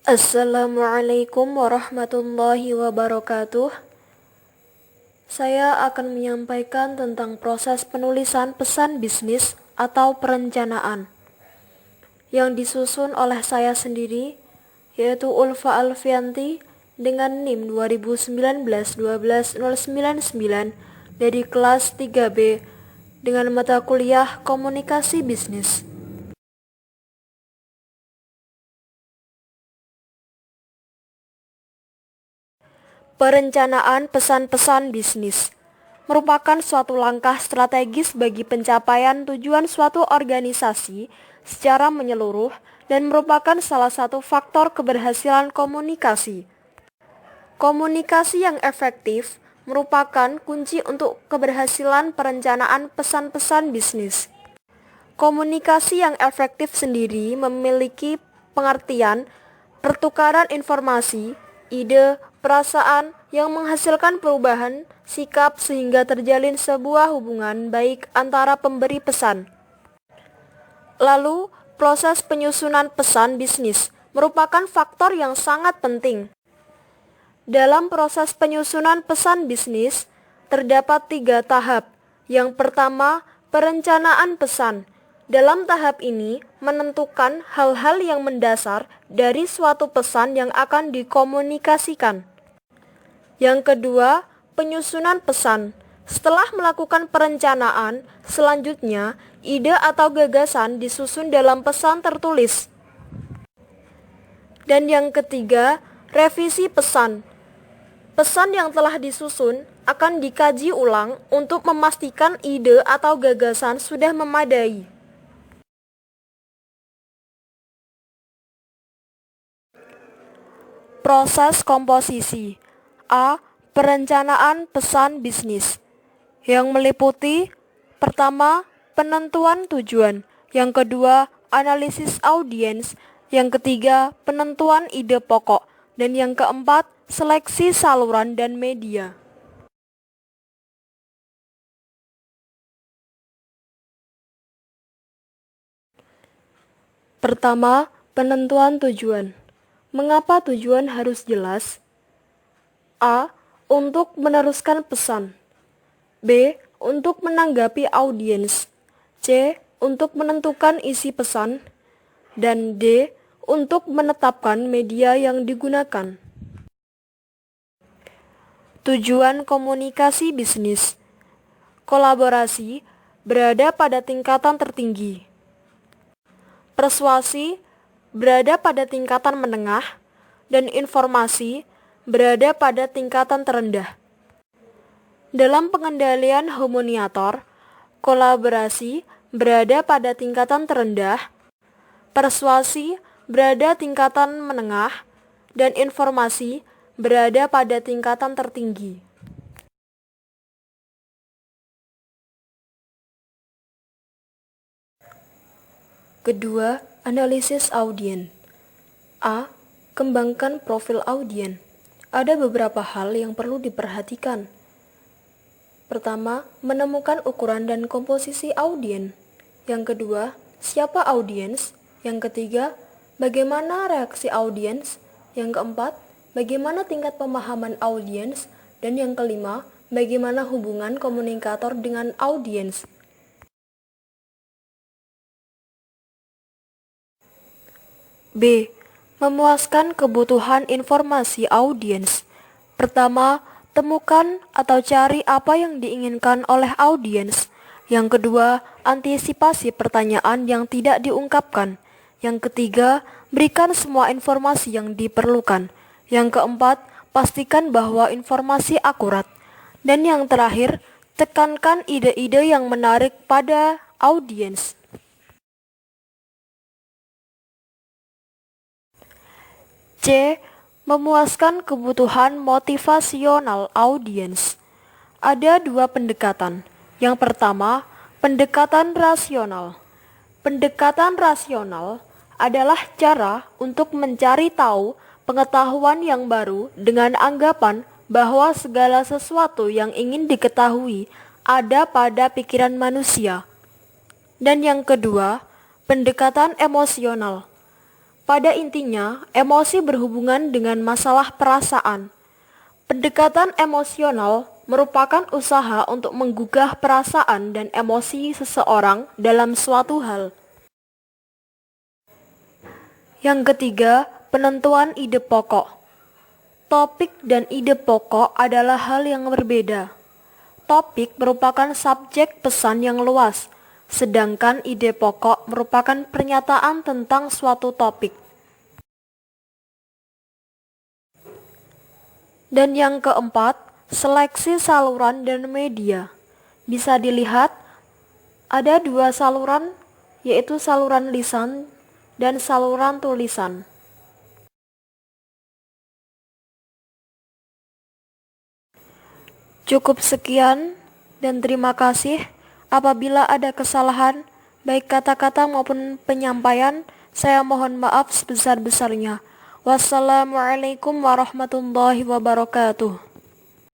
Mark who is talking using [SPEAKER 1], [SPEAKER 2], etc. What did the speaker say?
[SPEAKER 1] Assalamualaikum warahmatullahi wabarakatuh. Saya akan menyampaikan tentang proses penulisan pesan bisnis atau perencanaan yang disusun oleh saya sendiri, yaitu Ulfa Alfianti dengan NIM 2019-12-099 dari kelas 3B dengan mata kuliah Komunikasi Bisnis. Perencanaan pesan-pesan bisnis merupakan suatu langkah strategis bagi pencapaian tujuan suatu organisasi secara menyeluruh dan merupakan salah satu faktor keberhasilan komunikasi. Komunikasi yang efektif merupakan kunci untuk keberhasilan perencanaan pesan-pesan bisnis. Komunikasi yang efektif sendiri memiliki pengertian pertukaran informasi, ide, perasaan yang menghasilkan perubahan sikap sehingga terjalin sebuah hubungan baik antara pemberi pesan. Lalu, proses penyusunan pesan bisnis merupakan faktor yang sangat penting. Dalam proses penyusunan pesan bisnis, terdapat 3 tahap. Yang pertama, perencanaan pesan. Dalam tahap ini, menentukan hal-hal yang mendasar dari suatu pesan yang akan dikomunikasikan. Yang kedua, penyusunan pesan. Setelah melakukan perencanaan, selanjutnya ide atau gagasan disusun dalam pesan tertulis. Dan yang ketiga, revisi pesan. Pesan yang telah disusun akan dikaji ulang untuk memastikan ide atau gagasan sudah memadai. Proses komposisi. A. Perencanaan pesan bisnis yang meliputi: pertama, penentuan tujuan, yang kedua, analisis audiens, yang ketiga, penentuan ide pokok, dan yang keempat, seleksi saluran dan media. Pertama, penentuan tujuan. Mengapa tujuan harus jelas? A. Untuk meneruskan pesan. B. Untuk menanggapi audiens. C. Untuk menentukan isi pesan. Dan D. Untuk menetapkan media yang digunakan. Tujuan komunikasi bisnis. Kolaborasi berada pada tingkatan tertinggi. Persuasi berada pada tingkatan menengah, dan informasi berada pada tingkatan terendah. Dalam pengendalian homoniator, kolaborasi berada pada tingkatan terendah, persuasi berada tingkatan menengah, dan informasi berada pada tingkatan tertinggi. Kedua, analisis audien. A. Kembangkan profil audien. Ada beberapa hal yang perlu diperhatikan. Pertama, menemukan ukuran dan komposisi audien. Yang kedua, siapa audiens? Yang ketiga, bagaimana reaksi audiens? Yang keempat, bagaimana tingkat pemahaman audiens? Dan yang kelima, bagaimana hubungan komunikator dengan audiens? B. Memuaskan kebutuhan informasi audiens. Pertama, temukan atau cari apa yang diinginkan oleh audiens. Yang kedua, antisipasi pertanyaan yang tidak diungkapkan. Yang ketiga, berikan semua informasi yang diperlukan. Yang keempat, pastikan bahwa informasi akurat. Dan yang terakhir, tekankan ide-ide yang menarik pada audiens. C. Memuaskan kebutuhan motivasional audiens. Ada 2 pendekatan. Yang pertama, pendekatan rasional. Pendekatan rasional adalah cara untuk mencari tahu pengetahuan yang baru dengan anggapan bahwa segala sesuatu yang ingin diketahui ada pada pikiran manusia. Dan yang kedua, pendekatan emosional. Pada intinya, emosi berhubungan dengan masalah perasaan. Pendekatan emosional merupakan usaha untuk menggugah perasaan dan emosi seseorang dalam suatu hal. Yang ketiga, penentuan ide pokok. Topik dan ide pokok adalah hal yang berbeda. Topik merupakan subjek pesan yang luas, sedangkan ide pokok merupakan pernyataan tentang suatu topik. Dan yang keempat, seleksi saluran dan media. Bisa dilihat, ada dua saluran, yaitu saluran lisan dan saluran tulisan. Cukup sekian dan terima kasih. Apabila ada kesalahan, baik kata-kata maupun penyampaian, saya mohon maaf sebesar-besarnya. Wassalamualaikum warahmatullahi wabarakatuh.